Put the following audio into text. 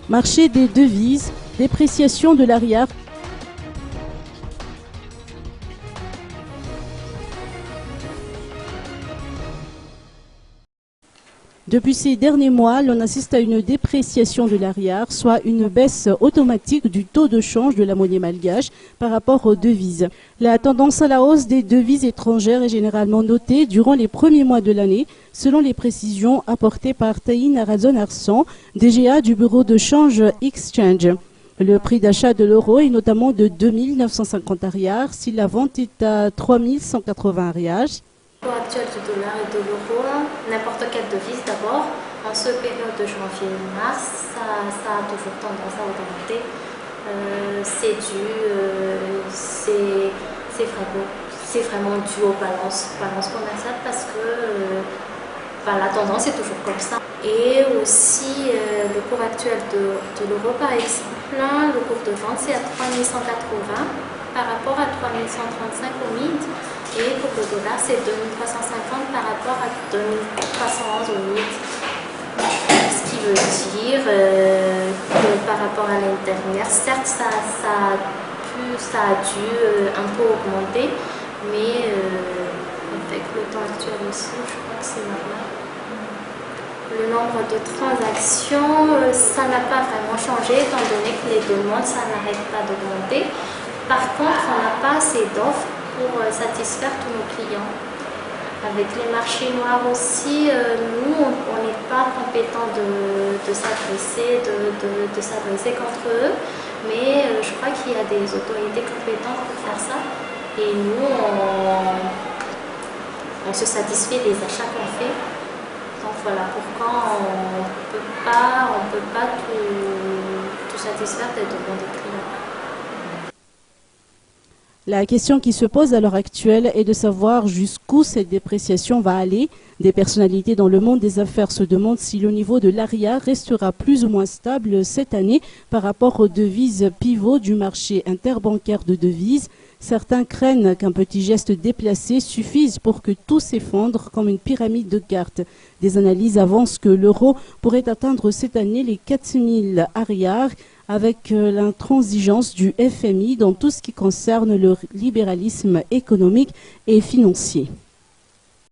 Marché des devises, dépréciation de l'arrière. Depuis ces derniers mois, l'on assiste à une dépréciation de l'arrière, soit une baisse automatique du taux de change de la monnaie malgache par rapport aux devises. La tendance à la hausse des devises étrangères est généralement notée durant les premiers mois de l'année, selon les précisions apportées par Taïn Arazon-Arsan, DGA du bureau de change Exchange. Le prix d'achat de l'euro est notamment de 2 950 arrières, si la vente est à 3 180 arrières. Le cours actuel du dollar et de l'euro, n'importe quelle devise d'abord, en ce période de janvier-mars, ça a toujours tendance à augmenter. C'est vraiment dû aux balances commerciales parce que la tendance est toujours comme ça. Et aussi le cours actuel de l'euro par exemple, le cours de vente c'est à 3 180 par rapport à 3 135 au MID. Et pour le dollar, c'est 2350 par rapport à 2311 au MID. Ce qui veut dire que par rapport à l'année dernière, certes, ça a dû un peu augmenter, mais avec le temps actuel aussi, je crois que c'est normal. Le nombre de transactions, ça n'a pas vraiment changé, étant donné que les demandes, ça n'arrête pas d'augmenter. Par contre, on n'a pas assez d'offres pour satisfaire tous nos clients. Avec les marchés noirs aussi, nous, on n'est pas compétents de s'adresser contre eux, mais je crois qu'il y a des autorités compétentes pour faire ça. Et nous, on se satisfait des achats qu'on fait. Donc voilà pourquoi on ne peut pas tout satisfaire des demandes des clients. La question qui se pose à l'heure actuelle est de savoir jusqu'où cette dépréciation va aller. Des personnalités dans le monde des affaires se demandent si le niveau de l'ARIA restera plus ou moins stable cette année par rapport aux devises pivots du marché interbancaire de devises. Certains craignent qu'un petit geste déplacé suffise pour que tout s'effondre comme une pyramide de cartes. Des analyses avancent que l'euro pourrait atteindre cette année les 4000 arrières avec l'intransigeance du FMI dans tout ce qui concerne le libéralisme économique et financier.